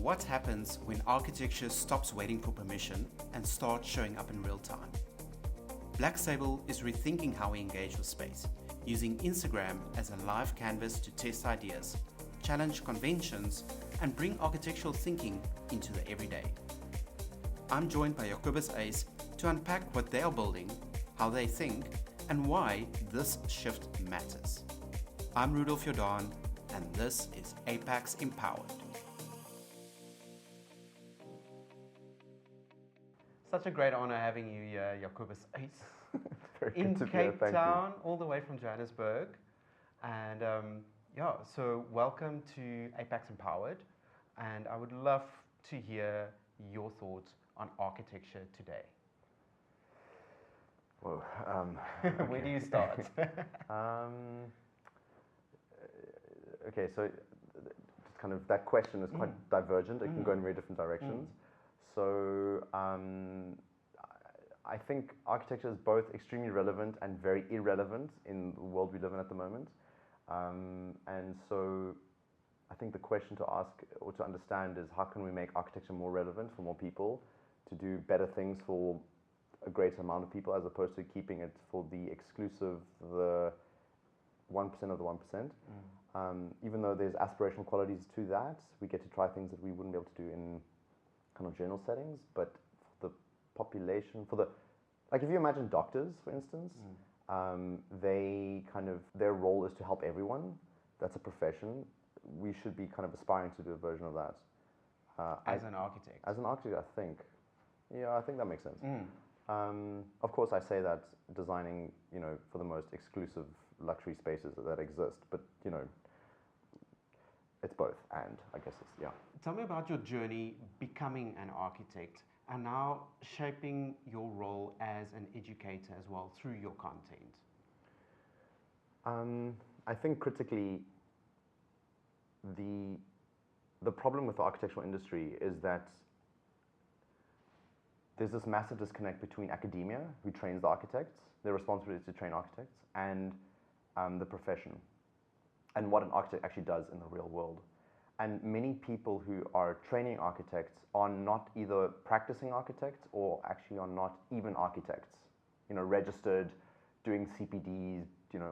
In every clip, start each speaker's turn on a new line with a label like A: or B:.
A: What happens when architecture stops waiting for permission and starts showing up in real time? Black Sable is rethinking how we engage with space, using Instagram as a live canvas to test ideas, challenge conventions, and bring architectural thinking into the everyday. I'm joined by Jacobus Uys to unpack what they are building, how they think, and why this shift matters. I'm Rudolph Jordaan, and this is Apax Empowered. Such a great honor having you here, Jacobus Uys, in Cape Town, all the way from Johannesburg. And so welcome to Apax Empowered. And I would love to hear your thoughts on architecture today.
B: Whoa,
A: Where do you start?
B: Okay, so kind of that question is quite divergent. It can go in very different directions. So I think architecture is both extremely relevant and very irrelevant in the world we live in at the moment. And so I think the question to ask or to understand is, how can we make architecture more relevant for more people, to do better things for a greater amount of people, as opposed to keeping it for the exclusive, the 1% of the 1%. Even though there's aspirational qualities to that, we get to try things that we wouldn't be able to do in kind of general settings. But for the population, like if you imagine doctors, for instance, they kind of, their role is to help everyone. That's a profession. We should be kind of aspiring to do a version of that.
A: As an architect?
B: As an architect, I think. Yeah, I think that makes sense. Of course, I say that designing, for the most exclusive luxury spaces that exist, but, it's both, and I guess it's, yeah.
A: Tell me about your journey becoming an architect and now shaping your role as an educator as well through your content.
B: I think critically, the problem with the architectural industry is that there's this massive disconnect between academia, who trains the architects, their responsibility is to train architects, and the profession, and what an architect actually does in the real world. And many people who are training architects are not either practicing architects or actually are not even architects, registered, doing CPDs,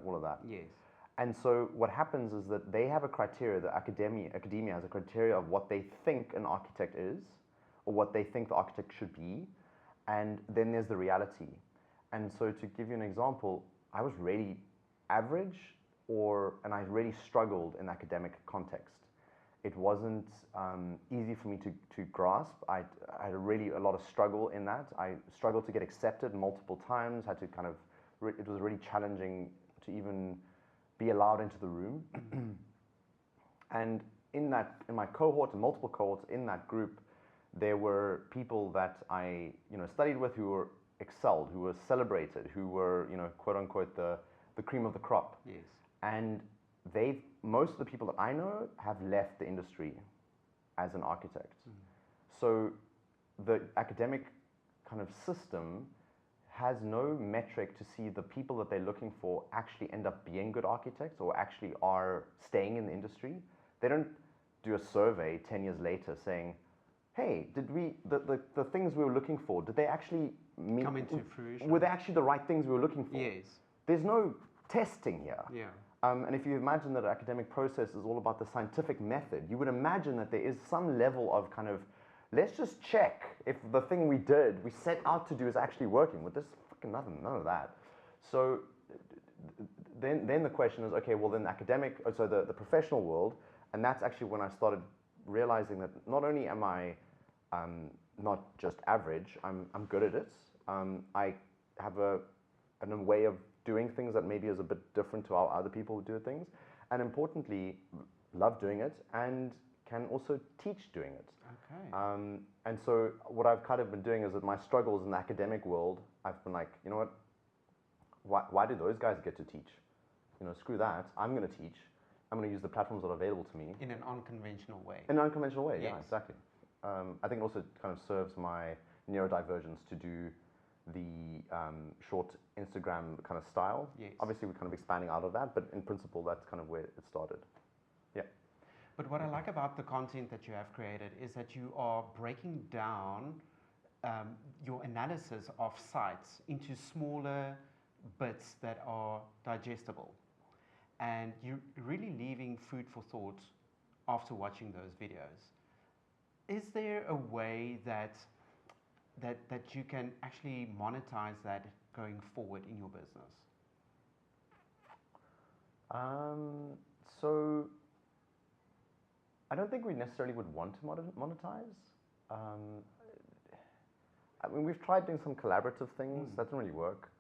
B: all of that.
A: Yes.
B: And so what happens is that they have a criteria, the academia has a criteria of what they think an architect is, or what they think the architect should be, and then there's the reality. And so to give you an example, I was really average, and I really struggled in academic context. It wasn't easy for me to grasp. I had a lot of struggle in that. I struggled to get accepted multiple times, it was really challenging to even be allowed into the room. And in my cohort, and multiple cohorts in that group, there were people that I studied with who were excelled, who were celebrated, who were quote unquote the cream of the crop.
A: Yes.
B: And most of the people that I know have left the industry as an architect. So the academic kind of system has no metric to see the people that they're looking for actually end up being good architects or actually are staying in the industry. They don't do a survey 10 years later saying, hey, the things we were looking for, did they actually
A: come into fruition?
B: Were they actually the right things we were looking for?
A: Yes.
B: There's no testing here.
A: Yeah.
B: And if you imagine that an academic process is all about the scientific method, you would imagine that there is some level of kind of, let's just check if the thing we set out to do is actually working. With this, fucking nothing, none of that. So then the question is, okay, well then the professional world, and that's actually when I started realizing that not only am I not just average, I'm good at it. I have a way of doing things that maybe is a bit different to how other people do things, and importantly, love doing it and can also teach doing it.
A: Okay.
B: And so what I've kind of been doing is that my struggles in the academic world, I've been like, you know what, why do those guys get to teach? Screw that, I'm going to teach. I'm going to use the platforms that are available to me.
A: In an unconventional way.
B: In an unconventional way,
A: yes.
B: Yeah, exactly. I think also kind of serves my neurodivergence to do the short Instagram kind of style.
A: Yes.
B: Obviously, we're kind of expanding out of that, but in principle, that's kind of where it started. Yeah.
A: But what I like about the content that you have created is that you are breaking down your analysis of sites into smaller bits that are digestible. And you're really leaving food for thought after watching those videos. Is there a way that you can actually monetize that going forward in your business?
B: So I don't think we necessarily would want to monetize. I mean, we've tried doing some collaborative things. That doesn't really work.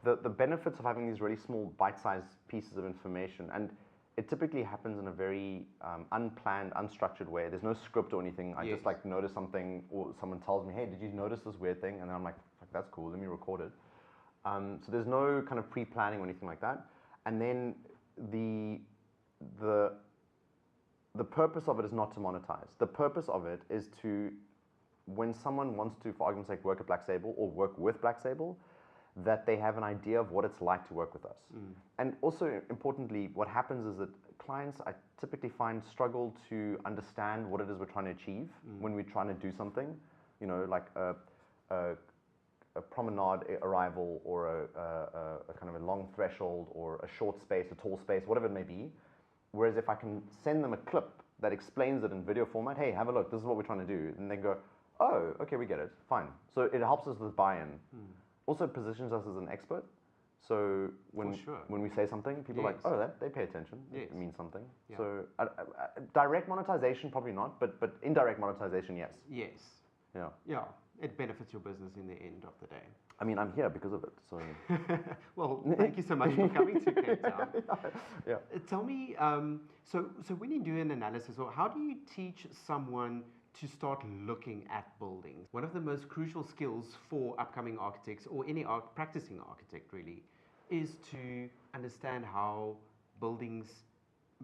B: The benefits of having these really small bite-sized pieces of information, and it typically happens in a very unplanned, unstructured way. There's no script or anything. I just like notice something, or someone tells me, hey, did you notice this weird thing? And then I'm like, that's cool, let me record it. So there's no kind of pre-planning or anything like that. And then the purpose of it is not to monetize. The purpose of it is to, when someone wants to, for argument's sake, work at Black Sable or work with Black Sable, that they have an idea of what it's like to work with us. And also, importantly, what happens is that clients, I typically find, struggle to understand what it is we're trying to achieve when we're trying to do something, you know, like a promenade arrival, or a kind of a long threshold, or a short space, a tall space, whatever it may be. Whereas if I can send them a clip that explains it in video format, hey, have a look, this is what we're trying to do, and they go, oh, okay, we get it, fine. So it helps us with buy-in. Also positions us as an expert. So when we say something, people are like, oh, they pay attention. It means something. Yeah. So direct monetization, probably not, but indirect monetization, yes.
A: Yes.
B: Yeah.
A: Yeah. It benefits your business in the end of the day.
B: I mean, I'm here because of it. So.
A: Well, thank you so much for coming to Cape Town.
B: Yeah.
A: Tell me, so when you do an analysis, or how do you teach someone to start looking at buildings? One of the most crucial skills for upcoming architects, or any practicing architect really, is to understand how buildings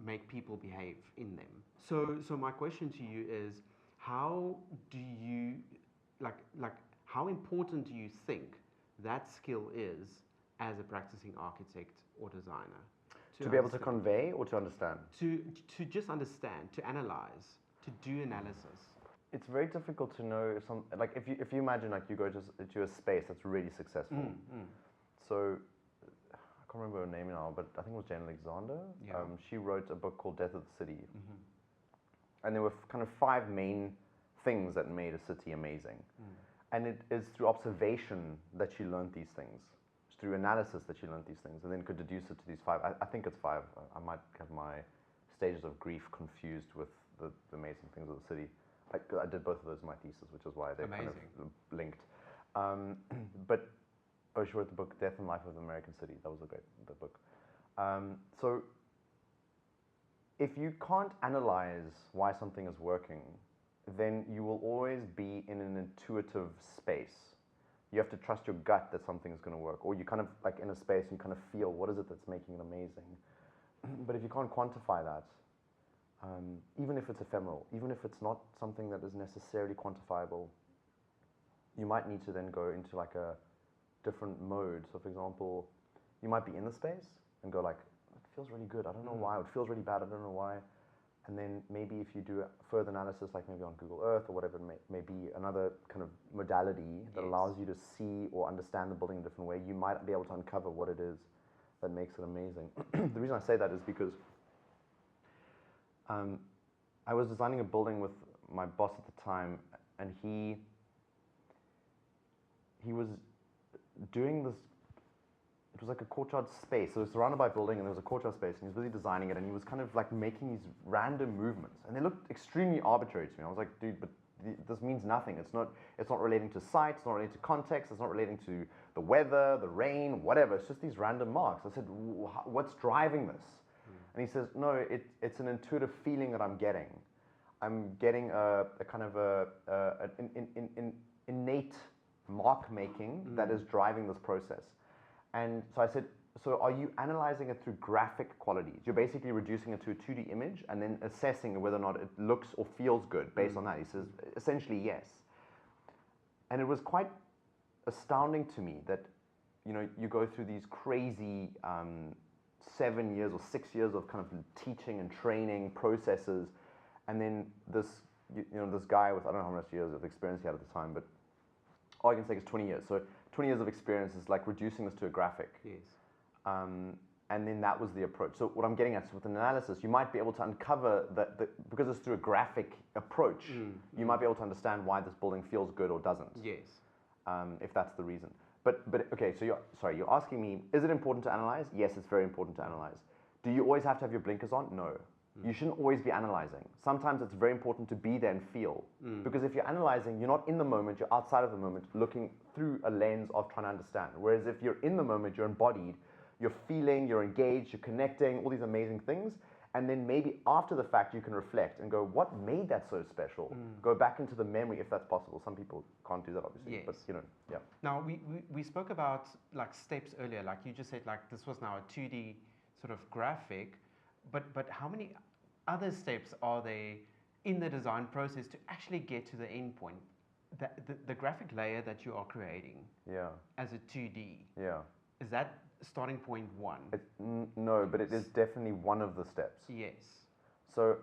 A: make people behave in them. So my question to you is, how do you, how important do you think that skill is as a practicing architect or designer?
B: To be able to convey or to understand?
A: To just understand, to analyze, to do analysis.
B: It's very difficult to know if you imagine you go to a space that's really successful. So I can't remember her name now, but I think it was Jane Alexander.
A: Yeah.
B: She wrote a book called Death of the City. And there were kind of 5 main things that made a city amazing. And it is through observation that she learned these things. It's through analysis that she learned these things, and then could deduce it to these 5. I think it's 5. I might have my stages of grief confused with the amazing things of the city. I did both of those in my thesis, which is why they're kind of linked. But she wrote the book Death and Life of the American City. That was a great book. So if you can't analyze why something is working, then you will always be in an intuitive space. You have to trust your gut that something is going to work, or you kind of like in a space and you kind of feel what is it that's making it amazing. But if you can't quantify that, even if it's ephemeral, even if it's not something that is necessarily quantifiable, you might need to then go into like a different mode. So for example, you might be in the space and go like, it feels really good, I don't know why, it feels really bad, I don't know why. And then maybe if you do a further analysis, like maybe on Google Earth or whatever it may be, another kind of modality that allows you to see or understand the building in a different way, you might be able to uncover what it is that makes it amazing. The reason I say that is because I was designing a building with my boss at the time, and he was doing this. It was like a courtyard space. So it was surrounded by a building, and there was a courtyard space, and he was busy designing it, and he was kind of like making these random movements, and they looked extremely arbitrary to me. I was like, dude, but this means nothing. It's not relating to site, it's not relating to context, it's not relating to the weather, the rain, whatever. It's just these random marks. I said, what's driving this? And he says, no, it's an intuitive feeling that I'm getting. I'm getting a kind of an innate mark making that is driving this process. And so I said, so are you analyzing it through graphic qualities? You're basically reducing it to a 2D image and then assessing whether or not it looks or feels good based on that. He says, essentially, yes. And it was quite astounding to me that, you know, you go through these crazy 7 years or 6 years of kind of teaching and training processes, and then this this guy with, I don't know how much years of experience he had at the time, but all I can say is 20 years. So 20 years of experience is like reducing this to a graphic.
A: Yes.
B: And then that was the approach. So what I'm getting at is with an analysis, you might be able to uncover because it's through a graphic approach, you might be able to understand why this building feels good or doesn't.
A: Yes.
B: If that's the reason. But okay, so you're asking me, is it important to analyze? Yes, it's very important to analyze. Do you always have to have your blinkers on? No. You shouldn't always be analyzing. Sometimes it's very important to be there and feel. Because if you're analyzing, you're not in the moment, you're outside of the moment, looking through a lens of trying to understand. Whereas if you're in the moment, you're embodied, you're feeling, you're engaged, you're connecting, all these amazing things. And then maybe after the fact, you can reflect and go, what made that so special? Go back into the memory if that's possible. Some people can't do that, obviously.
A: Yes.
B: But, yeah.
A: Now, we spoke about like steps earlier, like you just said, like this was now a 2D sort of graphic, but how many other steps are there in the design process to actually get to the end point? The graphic layer that you are creating as a 2D, is that starting point one?
B: No, but it is definitely one of the steps.
A: Yes.
B: So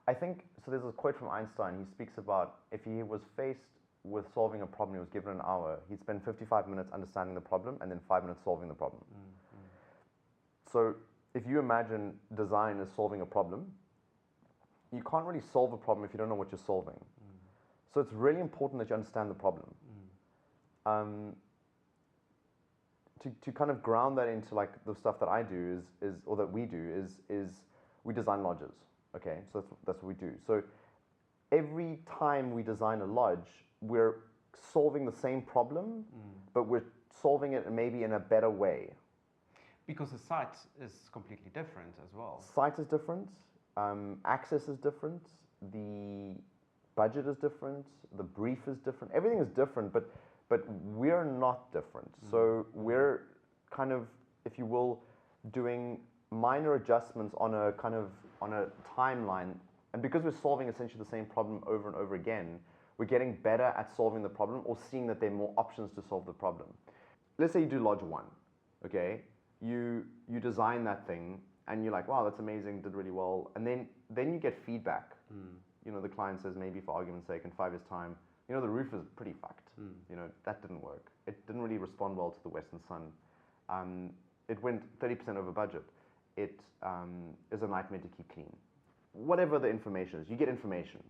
B: I think, so there's a quote from Einstein. He speaks about if he was faced with solving a problem, he was given an hour, he'd spend 55 minutes understanding the problem and then 5 minutes solving the problem. So if you imagine design as solving a problem, you can't really solve a problem if you don't know what you're solving. So it's really important that you understand the problem. To kind of ground that into like the stuff that I do or that we do is we design lodges. Okay, so that's what we do. So every time we design a lodge, we're solving the same problem, but we're solving it maybe in a better way.
A: Because the site is completely different as well.
B: Site is different, access is different, the budget is different, the brief is different, everything is different, but we're not different. So we're kind of, if you will, doing minor adjustments on a timeline, and because we're solving essentially the same problem over and over again, we're getting better at solving the problem or seeing that there are more options to solve the problem. Let's say you do Lodge 1, okay? You design that thing and you're like, wow, that's amazing, did really well. And then you get feedback. The client says, maybe for argument's sake, in 5 years' time, the roof is pretty fucked. That didn't work. It didn't really respond well to the western sun. It went 30% over budget. It is a nightmare to keep clean. Whatever the information is, you get information.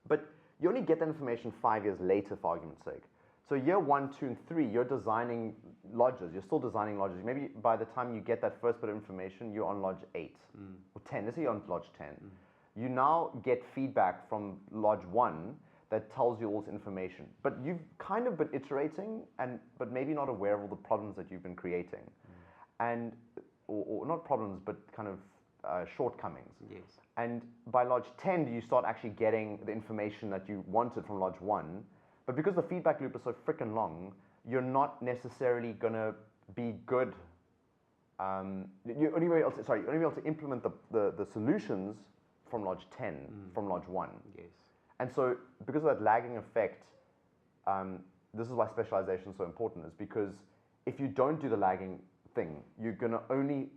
B: But you only get that information 5 years later, for argument's sake. So year 1, 2, and 3, you're designing lodges. You're still designing lodges. Maybe by the time you get that first bit of information, you're on lodge 8 or 10. Let's say you're on lodge 10. You now get feedback from lodge 1 that tells you all this information. But you've kind of been iterating, but maybe not aware of all the problems that you've been creating. And, or not problems, but kind of shortcomings.
A: Yes.
B: And by lodge 10, do you start actually getting the information that you wanted from lodge 1? But because the feedback loop is so freaking long, you're not necessarily going to be good. You're only able to implement the solutions from lodge 10, from lodge 1.
A: Yes.
B: And so because of that lagging effect, this is why specialization is so important, is because if you don't do the lagging thing, you're going to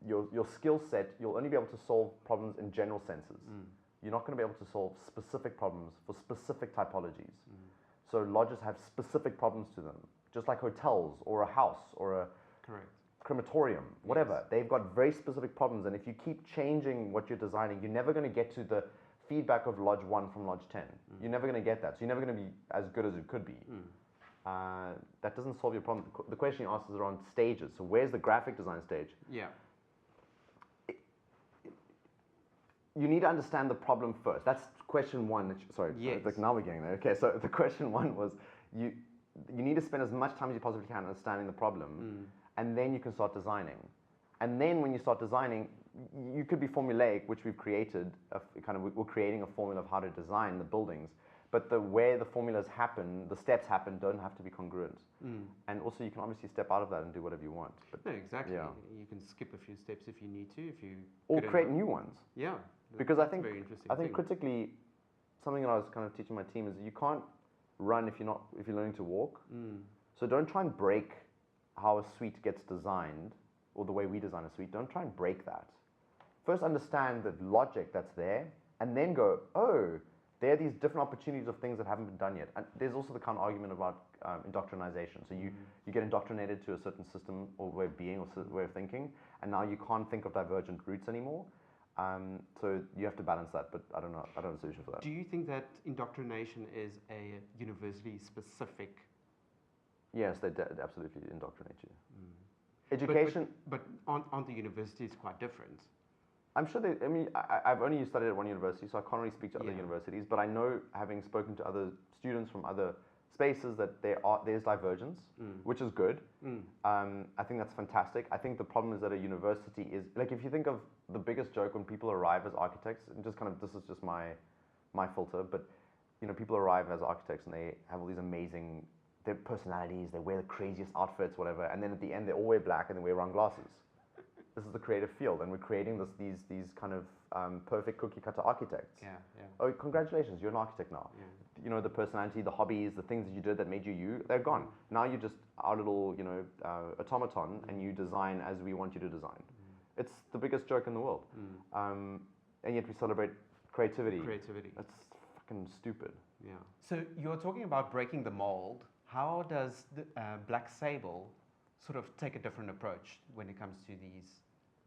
B: your skill set, you'll only be able to solve problems in general senses. You're not going to be able to solve specific problems for specific typologies. So lodges have specific problems to them, just like hotels or a house or a crematorium, whatever. Yes. They've got very specific problems, and if you keep changing what you're designing, you're never going to get to the feedback of lodge 1 from lodge 10. You're never going to get that. So you're never going to be as good as it could be. That doesn't solve your problem. The question you asked is around stages. So where's the graphic design stage?
A: Yeah.
B: You need to understand the problem first. That's question 1.
A: Yes.
B: Like now we're getting there. Okay, so the question 1 was you need to spend as much time as you possibly can understanding the problem, and then you can start designing. And then when you start designing, you could be formulaic, which we've created. We're creating a formula of how to design the buildings, but where the formulas happen, the steps happen, don't have to be congruent. And also, you can obviously step out of that and do whatever you want. But
A: no, exactly.
B: Yeah.
A: You can skip a few steps if you need to,
B: or create new ones.
A: Yeah.
B: Because I think critically, something that I was kind of teaching my team is you can't run if you're learning to walk. So don't try and break how a suite gets designed, or the way we design a suite, don't try and break that. First understand the logic that's there, and then go, oh, there are these different opportunities of things that haven't been done yet. And there's also the counter argument about indoctrination. So you get indoctrinated to a certain system or way of being or way of thinking, and now you can't think of divergent routes anymore. So you have to balance that, but I don't have a solution for that.
A: Do you think that indoctrination is a university-specific?
B: Yes, they absolutely indoctrinate you. Education...
A: But aren't the universities quite different?
B: I'm sure they... I mean, I've only studied at one university, so I can't really speak to other universities, but I know, having spoken to other students from other spaces, that there's divergence, which is good. I think that's fantastic. I think the problem is that a university is... Like, if you think of the biggest joke when people arrive as architects, and just kind of... This is just my filter, but, you know, people arrive as architects and they have all these amazing... Their personalities, they wear the craziest outfits, whatever, and then at the end they all wear black and they wear round glasses. This is the creative field, and we're creating these kind of perfect cookie cutter architects.
A: Yeah.
B: Oh, congratulations, you're an architect now. Yeah. You know, the personality, the hobbies, the things that you did that made you, they're gone. Now you're just our little, you know, automaton, and you design as we want you to design. It's the biggest joke in the world. And yet we celebrate creativity. That's fucking stupid.
A: Yeah. So you're talking about breaking the mold. How does the, Black Sable sort of take a different approach when it comes to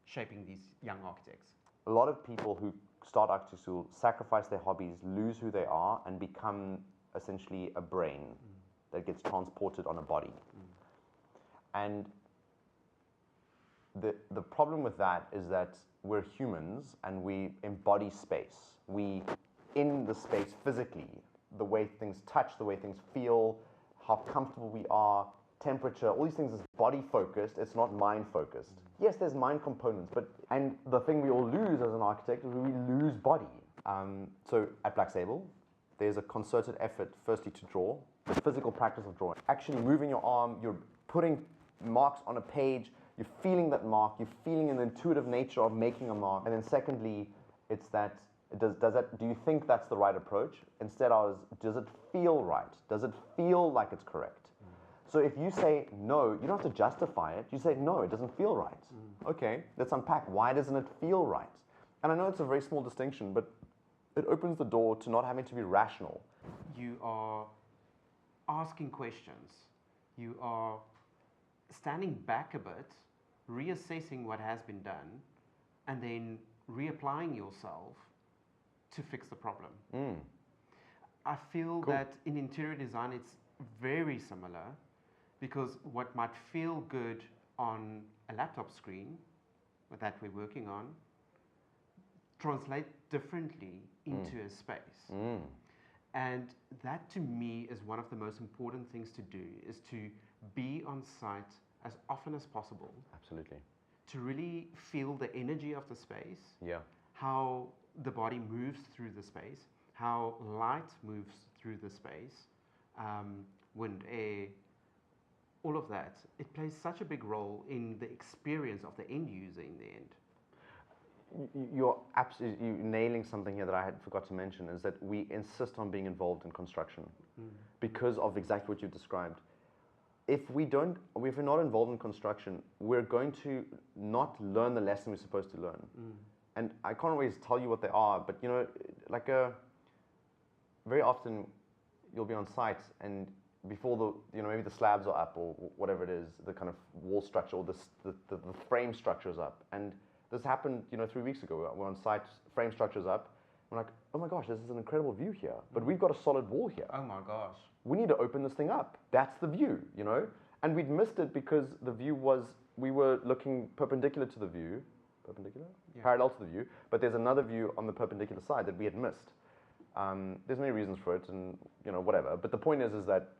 A: shaping these young architects?
B: A lot of people who start architecture school sacrifice their hobbies, lose who they are, and become essentially a brain that gets transported on a body. And the problem with that is that we're humans and we embody space. We, in the space physically, the way things touch, the way things feel, how comfortable we are, temperature, all these things is body focused, it's not mind focused. Yes, there's mind components, and the thing we all lose as an architect is we lose body. So at Black Sable, there's a concerted effort, firstly, to draw, the physical practice of drawing. Actually moving your arm, you're putting marks on a page, you're feeling that mark, you're feeling an intuitive nature of making a mark. And then secondly, it's that, do you think that's the right approach? Instead, does it feel right? Does it feel like it's correct? So if you say no, you don't have to justify it. You say, no, it doesn't feel right. Okay, let's unpack. Why doesn't it feel right? And I know it's a very small distinction, but it opens the door to not having to be rational.
A: You are asking questions. You are standing back a bit, reassessing what has been done, and then reapplying yourself to fix the problem. I feel that in interior design it's very similar, because what might feel good on a laptop screen that we're working on translate differently into a space. And that, to me, is one of the most important things to do, is to be on site as often as possible.
B: Absolutely.
A: To really feel the energy of the space.
B: Yeah.
A: How the body moves through the space, how light moves through the space, wind, air, all of that. It plays such a big role in the experience of the end user in the end.
B: You're absolutely nailing something here that I had forgot to mention, is that we insist on being involved in construction because of exactly what you described. If we're not involved in construction, we're going to not learn the lesson we're supposed to learn. And I can't always tell you what they are, but you know, very often you'll be on site and before maybe the slabs are up or whatever it is, the kind of wall structure or the frame structure is up. And this happened, 3 weeks ago. We're on site, frame structure's up. We're like, oh my gosh, this is an incredible view here, but we've got a solid wall here.
A: Oh my gosh.
B: We need to open this thing up. That's the view, And we'd missed it because the view we were looking perpendicular to the view. Perpendicular? Yeah. Parallel to the view, but there's another view on the perpendicular side that we had missed. There's many reasons for it, and whatever. But the point is that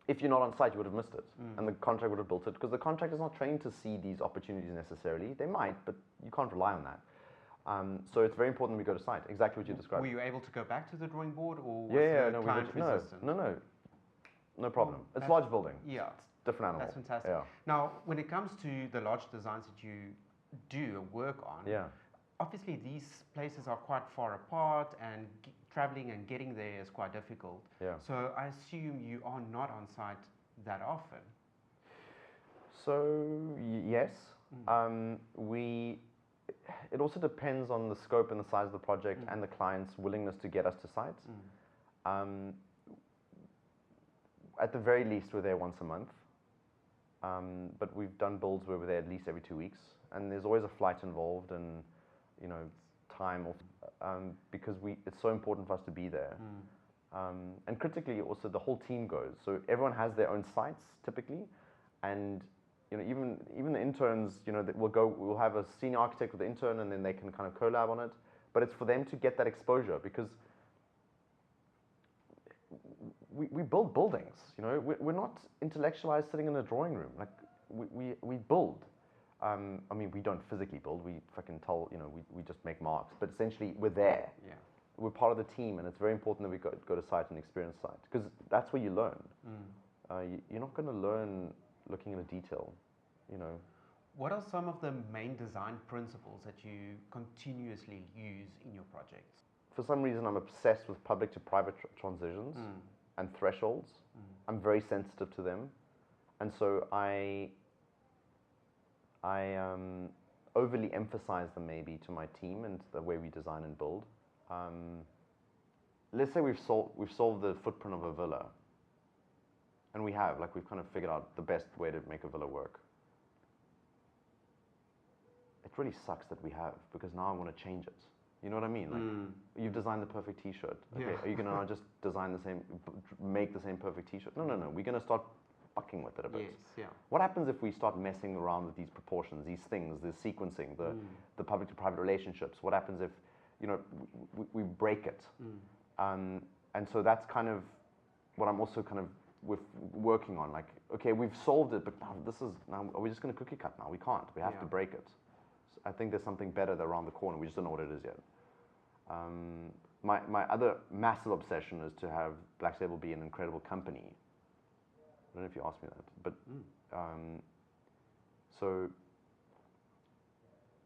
B: if you're not on site, you would have missed it, and the contract would have built it, because the contract is not trained to see these opportunities necessarily. They might, but you can't rely on that. So it's very important we go to site. Exactly what you described.
A: Were you able to go back to the drawing board, or was the client resistant?
B: No problem. It's large building.
A: Yeah,
B: it's different animal.
A: That's fantastic.
B: Yeah.
A: Now, when it comes to the large designs that you do work on, obviously these places are quite far apart, and traveling and getting there is quite difficult.
B: Yeah.
A: So I assume you are not on site that often.
B: So yes, it also depends on the scope and the size of the project and the client's willingness to get us to site. At the very least, we're there once a month, but we've done builds where we're there at least every 2 weeks, and there's always a flight involved and time because it's so important for us to be there. And critically, also the whole team goes. So everyone has their own sites typically, and even the interns, we'll have a senior architect with the intern, and then they can kind of collab on it. But it's for them to get that exposure because we build buildings. We're not intellectualized sitting in a drawing room. Like we build. I mean, we don't physically build. We fucking we just make marks. But essentially, we're there.
A: Yeah.
B: We're part of the team, and it's very important that we go to site and experience site because that's where you learn. You're not going to learn looking at a detail.
A: What are some of the main design principles that you continuously use in your projects?
B: For some reason, I'm obsessed with public to private transitions and thresholds. I'm very sensitive to them, and so I overly emphasize them maybe to my team and the way we design and build. Let's say we've solved the footprint of a villa, and we've kind of figured out the best way to make a villa work. It really sucks that we have, because now I want to change it. You know what I mean? Like, you've designed the perfect T-shirt. Okay, are you going to now just make the same perfect T-shirt? No. We're going to start fucking with it a bit.
A: Yes, yeah.
B: What happens if we start messing around with these proportions, these things, the sequencing, the public to private relationships? What happens if, we break it? And so that's kind of what I'm also kind of working on. Like, okay, we've solved it, but now are we just going to cookie cut now? We can't. We have to break it. I think there's something better around the corner. We just don't know what it is yet. My other massive obsession is to have Black Sable be an incredible company. I don't know if you asked me that, but so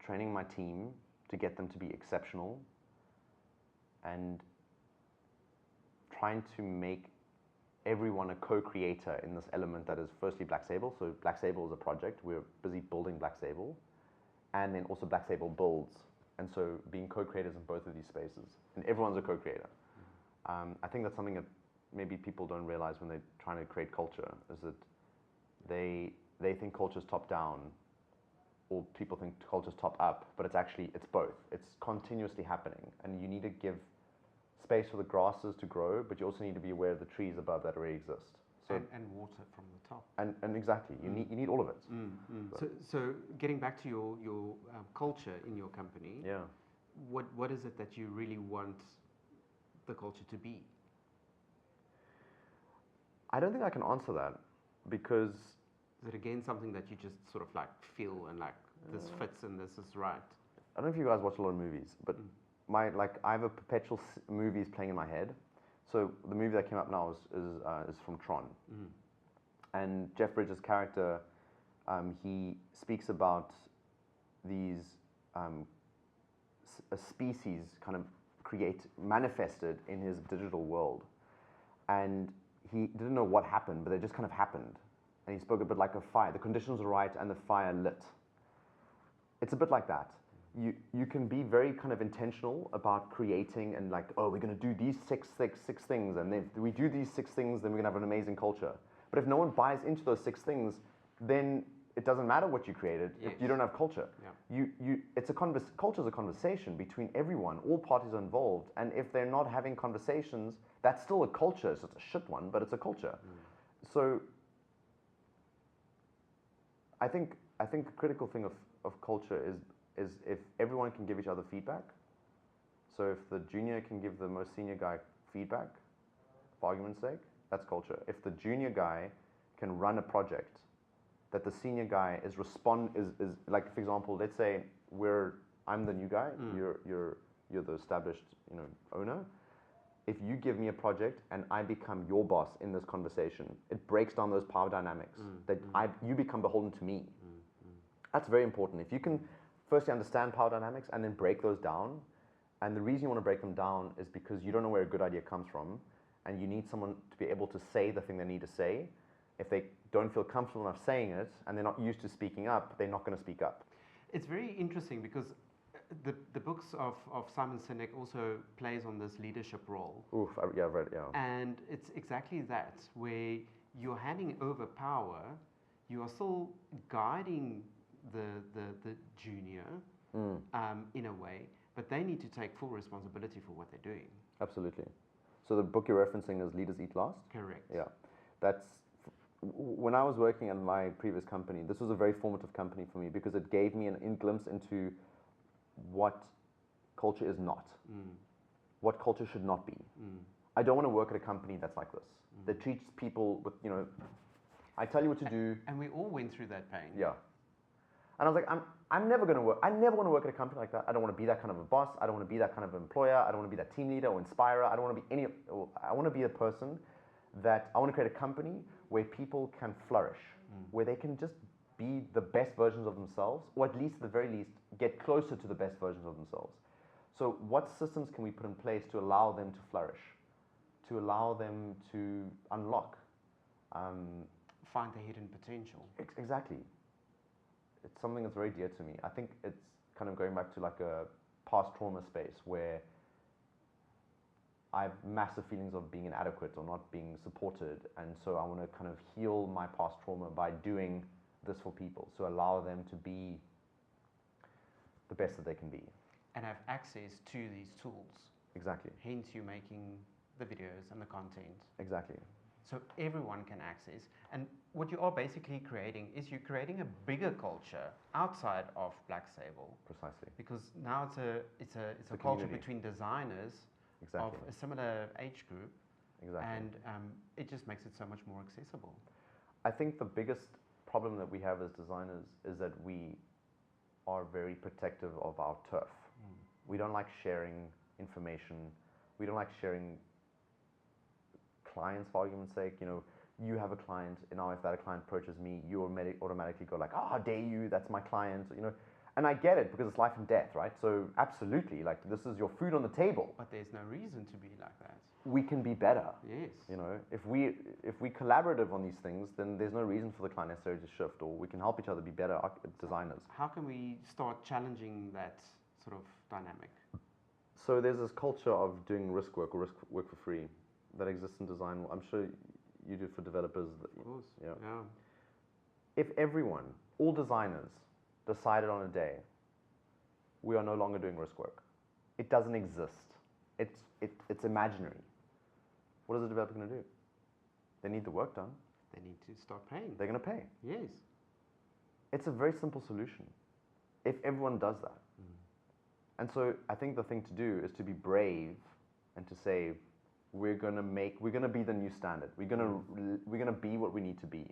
B: training my team to get them to be exceptional and trying to make everyone a co-creator in this element that is firstly Black Sable. So Black Sable is a project. We're busy building Black Sable. And then also Black Sable builds. And so being co-creators in both of these spaces. And everyone's a co-creator. I think that's something that maybe people don't realize when they're trying to create culture, is that they think culture's top down, or people think culture's top up, but it's both. It's continuously happening. And you need to give space for the grasses to grow, but you also need to be aware of the trees above that already exist. So,
A: and water from the top.
B: And exactly, you need all of it.
A: So getting back to your culture in your company, what is it that you really want the culture to be?
B: I don't think I can answer that, because
A: is it again something that you just sort of like feel and like this fits and this is right?
B: I don't know if you guys watch a lot of movies, but I have a perpetual movies playing in my head. So the movie that came up now is from Tron, and Jeff Bridges' character, he speaks about these a species kind of manifested in his digital world, and he didn't know what happened, but it just kind of happened, and he spoke a bit like a fire. The conditions were right, and the fire lit. It's a bit like that. You can be very kind of intentional about creating and like, oh, we're going to do these six things, and if we do these 6 things, then we're going to have an amazing culture. But if no one buys into those 6 things, then it doesn't matter what you created if you don't have culture. Yeah. Culture is a conversation between everyone. All parties are involved, and if they're not having conversations, that's still a culture. It's a shit one, but it's a culture. So I think the critical thing of culture is if everyone can give each other feedback. So if the junior can give the most senior guy feedback, for argument's sake, that's culture. If the junior guy can run a project that the senior guy is like, for example, let's say I'm the new guy, you're the established owner. If you give me a project and I become your boss in this conversation, it breaks down those power dynamics that you become beholden to me. That's very important. If you can firstly understand power dynamics and then break those down, and the reason you want to break them down is because you don't know where a good idea comes from, and you need someone to be able to say the thing they need to say, If they don't feel comfortable enough saying it and they're not used to speaking up, they're not going to speak up.
A: It's very interesting because the books of Simon Sinek also plays on this leadership role.
B: Oof, yeah, I've read it, yeah.
A: And it's exactly that, where you're handing over power, you are still guiding the junior in a way, but they need to take full responsibility for what they're doing.
B: Absolutely. So the book you're referencing is Leaders Eat Last?
A: Correct.
B: Yeah. When I was working at my previous company, this was a very formative company for me because it gave me an glimpse into what culture is not, what culture should not be. I don't want to work at a company that's like this, that treats people with, I tell you what to do.
A: And we all went through that pain.
B: Yeah. And I was like, I'm never going to work. I never want to work at a company like that. I don't want to be that kind of a boss. I don't want to be that kind of employer. I don't want to be that team leader or inspirer. I don't want to be I want to be a person that I want to create a company where people can flourish, where they can just be the best versions of themselves, or at least, at the very least, get closer to the best versions of themselves. So what systems can we put in place to allow them to flourish, to allow them to unlock?
A: Find the hidden potential.
B: Exactly. It's something that's very dear to me. I think it's kind of going back to like a past trauma space where I have massive feelings of being inadequate or not being supported, and so I want to kind of heal my past trauma by doing this for people, so allow them to be the best that they can be.
A: And have access to these tools.
B: Exactly.
A: Hence you making the videos and the content.
B: Exactly.
A: So everyone can access. And what you are basically creating is you're creating a bigger culture outside of Black Sable.
B: Precisely.
A: Because now it's a culture
B: community
A: between designers of a similar age group.
B: Exactly.
A: And it just makes it so much more accessible.
B: I think the biggest problem that we have as designers is that we are very protective of our turf. We don't like sharing information. We don't like sharing clients, for argument's sake. You have a client, and now if that client approaches me, you automatically go like, how dare you, that's my client, And I get it, because it's life and death, right? So absolutely, like, this is your food on the table.
A: But there's no reason to be like that.
B: We can be better.
A: Yes.
B: If we collaborative on these things, then there's no reason for the client necessarily to shift, or we can help each other be better designers.
A: How can we start challenging that sort of dynamic?
B: So there's this culture of doing risk work or risk work for free that exists in design. I'm sure you do for developers.
A: Of course.
B: Yeah.
A: Yeah.
B: If everyone, all designers, decided on a day, we are no longer doing risk work. It doesn't exist. It's imaginary. What is the developer going to do? They need the work done.
A: They need to start paying.
B: They're going to pay.
A: Yes.
B: It's a very simple solution if everyone does that. And so I think the thing to do is to be brave and to say, we're going to be the new standard. We're going to be what we need to be.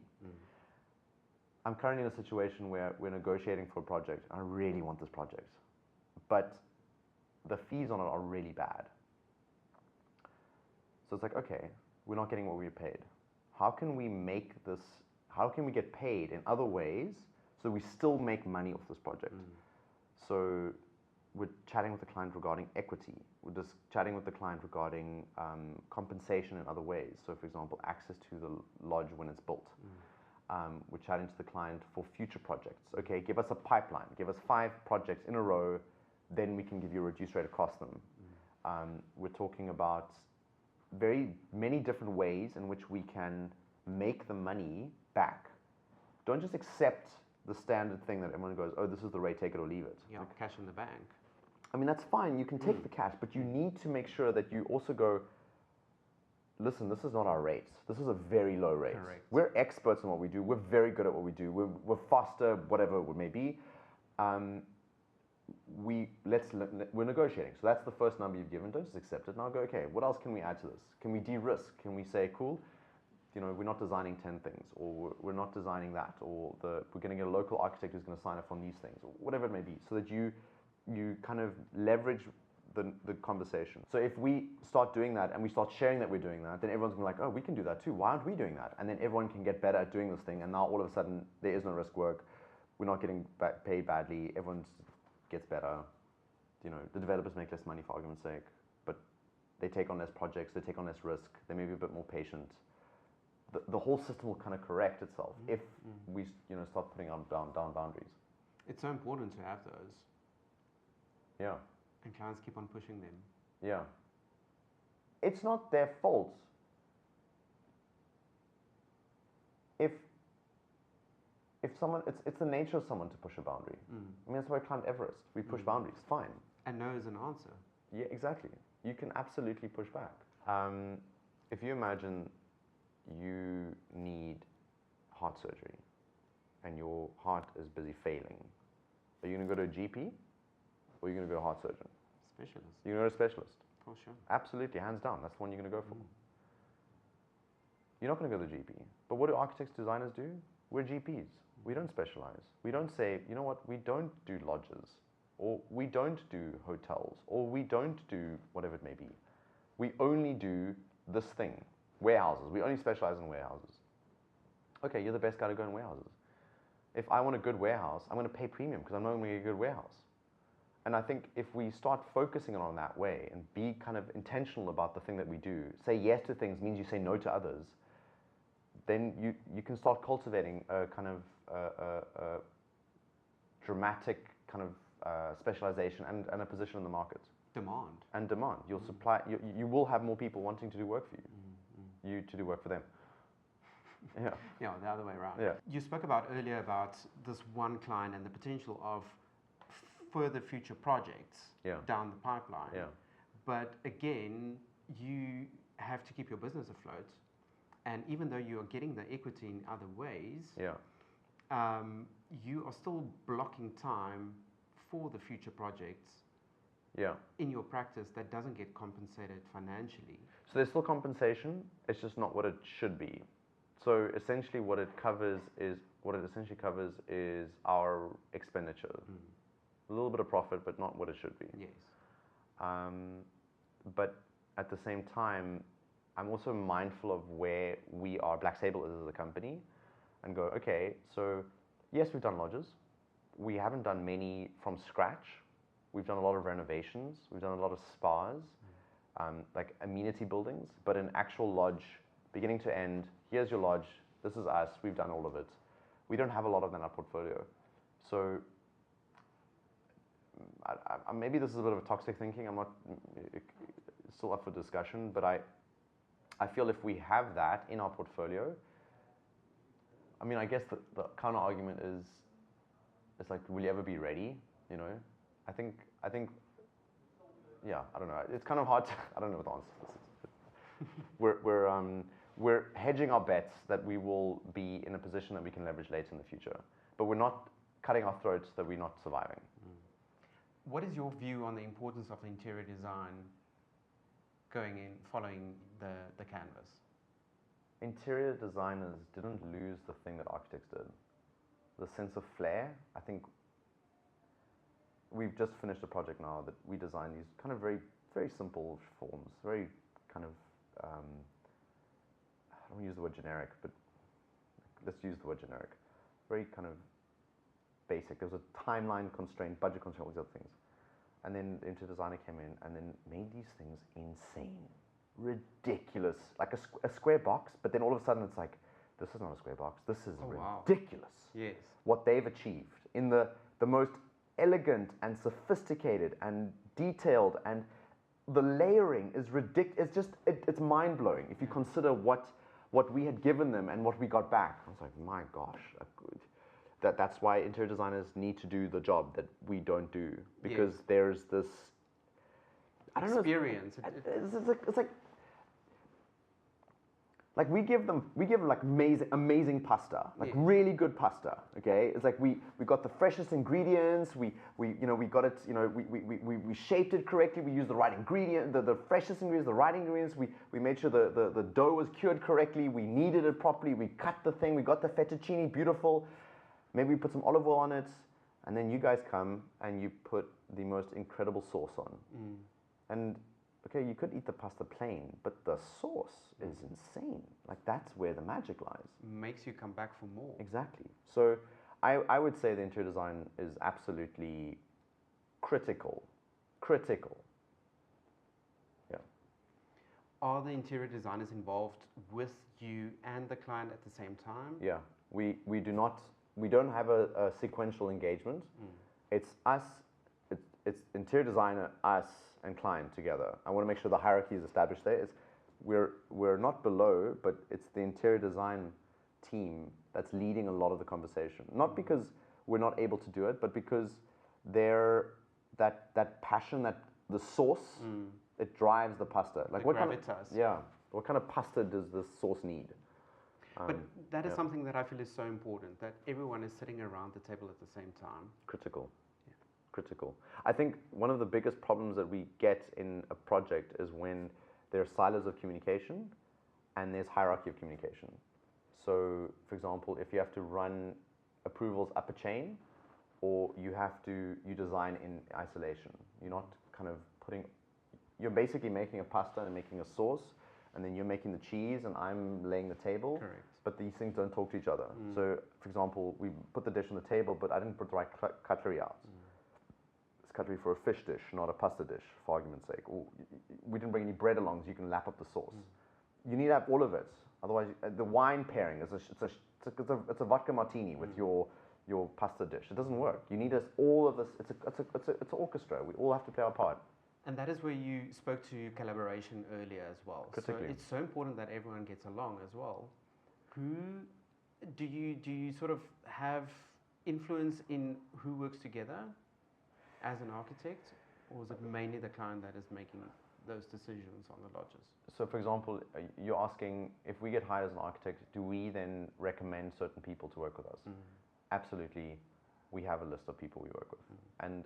B: I'm currently in a situation where we're negotiating for a project. I really want this project, but the fees on it are really bad. So it's like, okay, we're not getting what we're paid. How can we get paid in other ways so we still make money off this project? So we're chatting with the client regarding equity. We're just chatting with the client regarding compensation in other ways. So for example, access to the lodge when it's built. We're chatting to the client for future projects. Okay, give us a pipeline. Give us 5 projects in a row, then we can give you a reduced rate across them. We're talking about very many different ways in which we can make the money back. Don't just accept the standard thing that everyone goes, oh, this is the rate, take it or leave it.
A: Yeah, like cash in the bank.
B: I mean, that's fine. You can take the cash, but you need to make sure that you also go, listen, this is not our rates. This is a very low rate.
A: Correct.
B: We're experts in what we do. We're very good at what we do. We're faster, whatever it may be. We're negotiating. So that's the first number you've given. Don't just accept it. Now go, okay, what else can we add to this? Can we de-risk? Can we say, cool, we're not designing 10 things, or we're not designing that, or we're going to get a local architect who's going to sign up on these things, or whatever it may be, so that you kind of leverage the conversation. So if we start doing that and we start sharing that we're doing that, then everyone's going to be like, oh, we can do that too. Why aren't we doing that? And then everyone can get better at doing this thing, and now all of a sudden there is no risk work. We're not getting paid badly. Everyone gets better. The developers make less money, for argument's sake, but they take on less projects, they take on less risk, they may be a bit more patient. the whole system will kind of correct itself if we start putting down boundaries.
A: It's so important to have those.
B: Yeah.
A: And clients keep on pushing them.
B: Yeah. It's not their fault if someone, it's the nature of someone to push a boundary. I mean, that's why I climbed Everest. We push boundaries, fine.
A: And no is an answer.
B: Yeah, exactly. You can absolutely push back. If you imagine you need heart surgery and your heart is busy failing, are you going to go to a GP or are you going to go to a heart surgeon?
A: Specialist.
B: You're going to go to a specialist.
A: For sure.
B: Absolutely, hands down. That's the one you're going to go for. You're not going to go to the GP. But what do architects, designers do? We're GPs. We don't specialize. We don't say, you know what, we don't do lodges, or we don't do hotels, or we don't do whatever it may be. We only do this thing, warehouses. We only specialize in warehouses. Okay, you're the best guy to go in warehouses. If I want a good warehouse, I'm going to pay premium because I'm not going to get a good warehouse. And I think if we start focusing on that way and be kind of intentional about the thing that we do, say yes to things means you say no to others, then you can start cultivating a kind of dramatic kind of specialization and a position in the market.
A: Demand.
B: And demand. You'll supply. You will have more people wanting to do work for you. You to do work for them. Yeah.
A: Yeah, the other way around.
B: Yeah.
A: You spoke about earlier about this one client and the potential of further future projects down the pipeline.
B: Yeah.
A: But again, you have to keep your business afloat. And even though you are getting the equity in other ways, you are still blocking time for the future projects in your practice that doesn't get compensated financially.
B: So there's still compensation, it's just not what it should be. So essentially what it essentially covers is our expenditure. A little bit of profit, but not what it should be.
A: Yes.
B: But at the same time, I'm also mindful of where we are, Black Sable is as a company, and go, okay, so yes, we've done lodges. We haven't done many from scratch. We've done a lot of renovations. We've done a lot of spas, like amenity buildings, but an actual lodge, beginning to end, here's your lodge, this is us, we've done all of it. We don't have a lot of that in our portfolio. So maybe this is a bit of a toxic thinking. I'm not still up for discussion, but I feel if we have that in our portfolio, I mean, I guess the counter argument is, it's like, will you ever be ready? You know, I think, yeah, I don't know. It's kind of hard to, I don't know what the answer is. We're hedging our bets that we will be in a position that we can leverage later in the future, but we're not cutting our throats that we're not surviving.
A: What is your view on the importance of interior design going in, following the canvas?
B: Interior designers didn't lose the thing that architects did. The sense of flair. I think we've just finished a project now that we designed these kind of very, very simple forms, very kind of, I don't use the word generic, but let's use the word generic. Very kind of basic. There was a timeline constraint, budget constraint, all these other things. And then the interior designer came in and then made these things insane, ridiculous, like a square box, but then all of a sudden it's like, this is not a square box, this is ridiculous.
A: Yes.
B: What they've achieved in the most elegant and sophisticated and detailed, and the layering is ridiculous. It's just, it's mind-blowing if you consider what we had given them and what we got back. I was like, my gosh, that's why interior designers need to do the job that we don't do, because there's this, I don't
A: experience.
B: know, it's like we give them like amazing pasta, like really good pasta. Okay, it's like we got the freshest ingredients. We got it. We shaped it correctly. We used the right ingredient, the freshest ingredients, the right ingredients. We made sure the dough was cured correctly. We kneaded it properly. We cut the thing. We got the fettuccine beautiful. Maybe we put some olive oil on it, and then you guys come and you put the most incredible sauce on. And okay, you could eat the pasta plain, but the sauce is insane. Like, that's where the magic lies.
A: Makes you come back for more.
B: Exactly. So I would say the interior design is absolutely critical. Yeah.
A: Are the interior designers involved with you and the client at the same time?
B: Yeah, we don't have a sequential engagement. It's us, it's interior designer, us, and client together. I want to make sure the hierarchy is established there. We're not below, but it's the interior design team that's leading a lot of the conversation. Not because we're not able to do it, but because they're that passion, that the source, it drives the pasta.
A: Like
B: what
A: gravitas.
B: what kind of pasta does this sauce need?
A: But that is something that I feel is so important, that everyone is sitting around the table at the same time.
B: Critical. Yeah. Critical. I think one of the biggest problems that we get in a project is when there are silos of communication and there's hierarchy of communication. So, for example, if you have to run approvals up a chain, or you design in isolation. You're not kind of you're basically making a pasta and making a sauce, and then you're making the cheese and I'm laying the table.
A: Correct.
B: But these things don't talk to each other. So, for example, we put the dish on the table, but I didn't put the right cutlery out. It's cutlery for a fish dish, not a pasta dish, for argument's sake. Or we didn't bring any bread along, so you can lap up the sauce. You need to have all of it. Otherwise, the wine pairing is it's a vodka martini with your pasta dish. It doesn't work. You need all of this. It's an orchestra. We all have to play our part.
A: And that is where you spoke to collaboration earlier as well.
B: Critically.
A: So it's so important that everyone gets along as well. Who do you sort of have influence in who works together as an architect, or is it mainly the client that is making those decisions on the lodges?
B: So, for example, you're asking if we get hired as an architect, do we then recommend certain people to work with us? Absolutely. We have a list of people we work with, and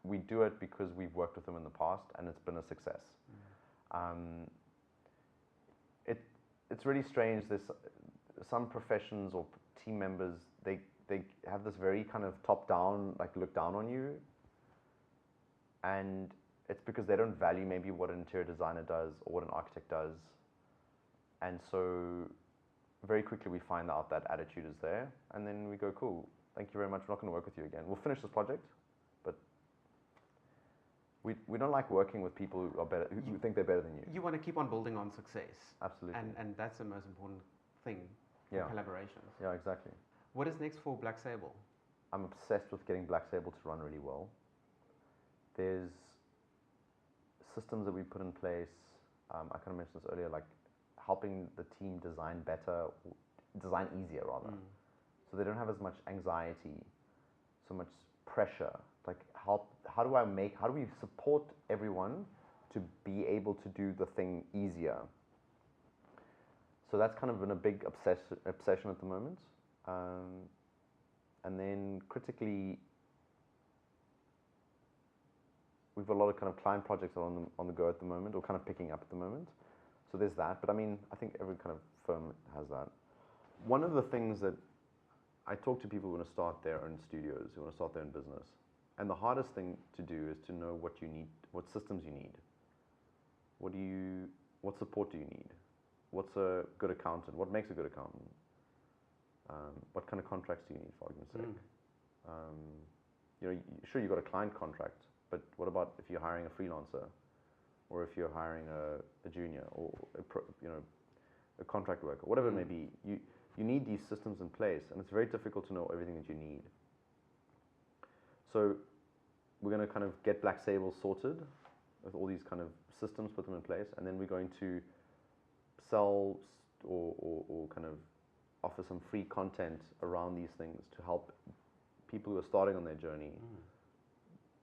B: we do it because we've worked with them in the past and it's been a success. It's really strange. There's some professions or team members, they have this very kind of top down, like look down on you, and it's because they don't value maybe what an interior designer does or what an architect does. And so very quickly we find out that attitude is there, and then we go, cool, thank you very much, we're not going to work with you again. We'll finish this project, but we don't like working with people who are better, who think they're better than you.
A: You want to keep on building on success.
B: Absolutely.
A: And that's the most important thing for collaborations.
B: Yeah, exactly.
A: What is next for Black Sable?
B: I'm obsessed with getting Black Sable to run really well. There's systems that we put in place. I kind of mentioned this earlier, like helping the team design better, design easier rather. So they don't have as much anxiety, so much pressure. Like how do we support everyone to be able to do the thing easier? So that's kind of been a big obsession at the moment. And then critically, we've got a lot of kind of client projects that are on the go at the moment, or kind of picking up at the moment. So there's that. But I mean, I think every kind of firm has that. One of the things that I talk to people who want to start their own studios, who want to start their own business, and the hardest thing to do is to know what you need, what systems you need. What support do you need? What's a good accountant? What makes a good accountant? What kind of contracts do you need, for argument's sake? Sure, you've got a client contract, but what about if you're hiring a freelancer, or if you're hiring a junior, or a contract worker, whatever it may be? You need these systems in place, and it's very difficult to know everything that you need. So we're going to kind of get Black Sable sorted with all these kind of systems, put them in place, and then we're going to sell or kind of offer some free content around these things to help people who are starting on their journey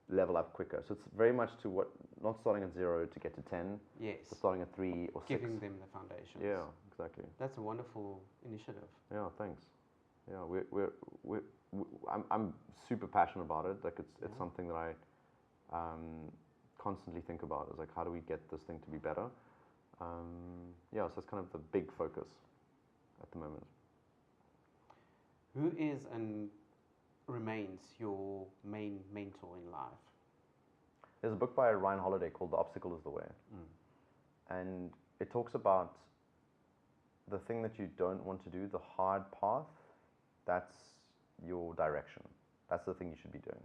B: level up quicker. So it's very much to not starting at 0 to get to 10,
A: yes,
B: but starting at 3 or 6.
A: Giving them the foundations.
B: Yeah, exactly.
A: That's a wonderful initiative.
B: Yeah, thanks. Yeah, I'm super passionate about it. Like it's something that I constantly think about. Is like, how do we get this thing to be better? So it's kind of the big focus at the moment.
A: Who is and remains your main mentor in life?
B: There's a book by Ryan Holiday called The Obstacle is the Way. And it talks about the thing that you don't want to do, the hard path, that's your direction. That's the thing you should be doing.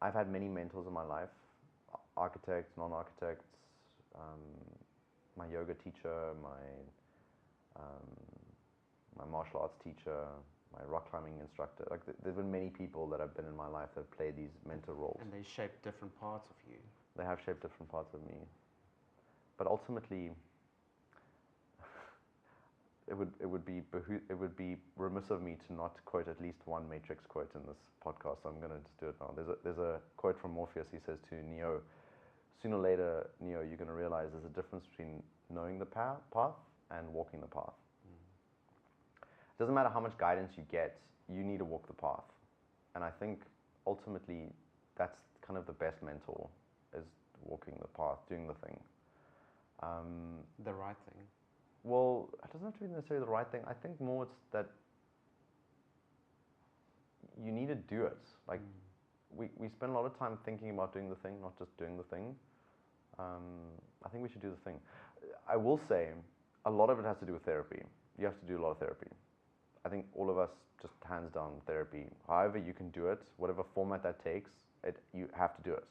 B: I've had many mentors in my life. architects, non-architects, my yoga teacher, my martial arts teacher, my rock climbing instructor. Like there's been many people that have been in my life that have played these mentor roles.
A: And they shape different parts of you.
B: They have shaped different parts of me. But ultimately, it would be remiss of me to not quote at least one Matrix quote in this podcast. So I'm going to just do it now. There's a quote from Morpheus. He says to Neo, "Sooner or later, Neo, you're going to realize there's a difference between knowing the path and walking the path. It doesn't matter how much guidance you get, you need to walk the path." And I think ultimately that's kind of the best mentor, is walking the path, doing the thing.
A: The right thing.
B: Well, it doesn't have to be necessarily the right thing. I think more it's that you need to do it. Like we spend a lot of time thinking about doing the thing, not just doing the thing. I think we should do the thing. I will say a lot of it has to do with therapy. You have to do a lot of therapy. I think all of us, just hands down, therapy. However you can do it, whatever format that takes, you have to do it.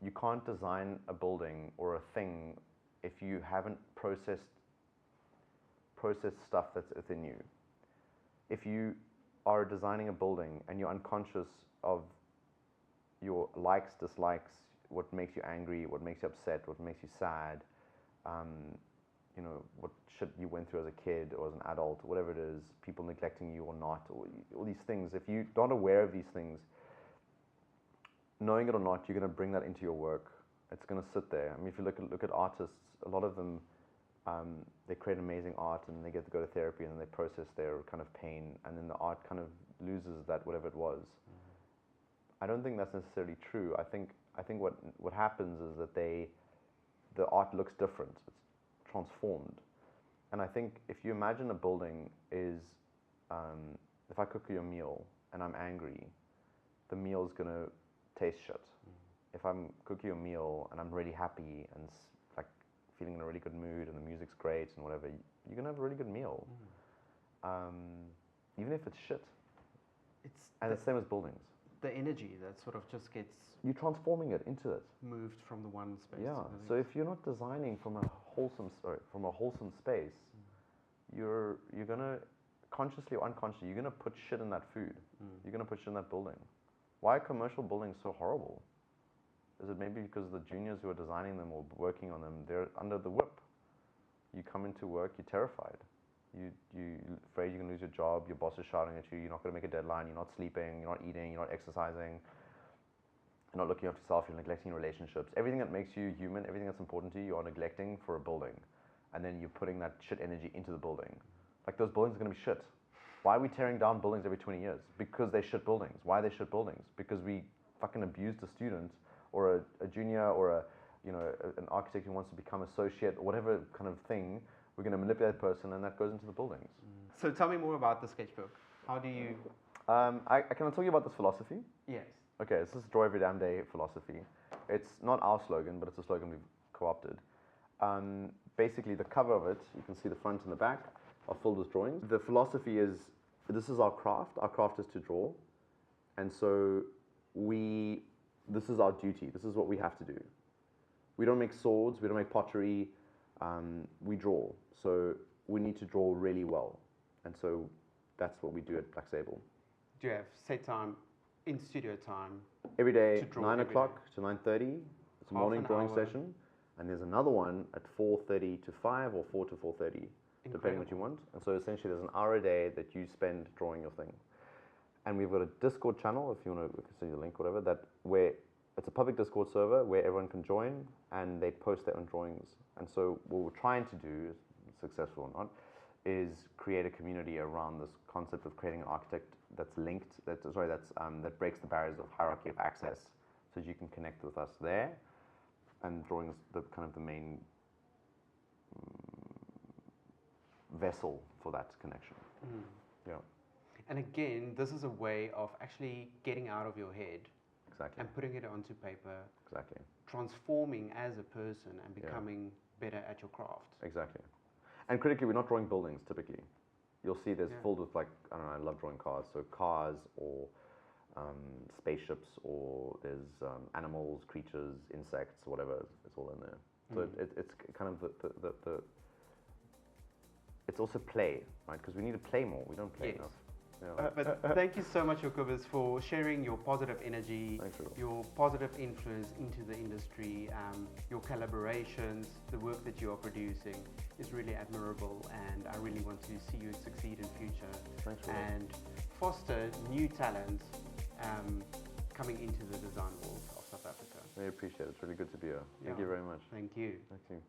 B: You can't design a building or a thing if you haven't processed stuff that's within you. If you are designing a building and you're unconscious of your likes, dislikes, what makes you angry, what makes you upset, what makes you sad, what shit you went through as a kid or as an adult, whatever it is, people neglecting you or not, or all these things. If you're not aware of these things, knowing it or not, you're going to bring that into your work. It's going to sit there. I mean, if you look at artists, a lot of them, they create amazing art and they get to go to therapy and then they process their kind of pain, and then the art kind of loses that whatever it was. I don't think that's necessarily true. I think what happens is that the art looks different. It's transformed. And I think if you imagine a building is, if I cook you a meal and I'm angry, the meal is going to taste shit. If I'm cooking you a meal and I'm really happy and like feeling in a really good mood and the music's great and whatever, you're going to have a really good meal. Even if it's shit. And it's the same as buildings.
A: The energy that sort of just gets...
B: You're transforming it into it.
A: Moved from the one space to
B: Yeah.
A: the next.
B: So if you're not designing from a wholesome space, you're gonna consciously or unconsciously, you're gonna put shit in that food. You're gonna put shit in that building. Why are commercial buildings so horrible? Is it maybe because the juniors who are designing them or working on them, they're under the whip? You come into work, you're terrified. You're afraid you're going to lose your job, your boss is shouting at you, you're not going to make a deadline, you're not sleeping, you're not eating, you're not exercising, you're not looking after yourself, you're neglecting your relationships. Everything that makes you human, everything that's important to you, you are neglecting for a building. And then you're putting that shit energy into the building. Like, those buildings are going to be shit. Why are we tearing down buildings every 20 years? Because they're shit buildings. Why are they shit buildings? Because we fucking abused a student or a junior or an architect who wants to become associate or whatever kind of thing. We're going to manipulate that person, and that goes into the buildings.
A: So tell me more about the sketchbook. How do you...
B: I can tell you about this philosophy.
A: Yes.
B: Okay, this is Draw Every Damn Day philosophy. It's not our slogan, but it's a slogan we've co-opted. Basically, the cover of it, you can see the front and the back, are filled with drawings. The philosophy is, this is our craft. Our craft is to draw. And so this is our duty. This is what we have to do. We don't make swords. We don't make pottery. We draw. So we need to draw really well. And so that's what we do at Black Sable.
A: Do you have set time, in studio time?
B: Every day, 9 o'clock to 9:30. It's a morning drawing
A: hour.
B: session. And there's another one at 4:30 to 5 or 4 to 4:30, depending what you want. And so essentially there's an hour a day that you spend drawing your thing. And we've got a Discord channel, if you want to send you the link, whatever, where it's a public Discord server where everyone can join and they post their own drawings. And so what we're trying to do, successful or not, is create a community around this concept of creating an architect that's linked, that breaks the barriers of hierarchy of access, so that you can connect with us there. And drawing is the kind of the main vessel for that connection. Yeah.
A: And again, this is a way of actually getting out of your head.
B: Exactly.
A: And putting it onto paper.
B: Exactly.
A: Transforming as a person and becoming better at your craft.
B: Exactly. And critically, we're not drawing buildings typically. You'll see there's filled with, like, I don't know, I love drawing cars. So cars or spaceships, or there's animals, creatures, insects, whatever. It's all in there. So it's kind of the it's also play, right? Because we need to play more. We don't play enough. Yeah.
A: But thank you so much, Jacobus, for sharing your positive energy, your positive influence into the industry, your collaborations, the work that you are producing is really admirable, and I really want to see you succeed in future.
B: Thanks,
A: and foster new talent coming into the design world of South Africa.
B: Really appreciate it. It's really good to be here. Thank you very much.
A: Thank you.
B: Thank you.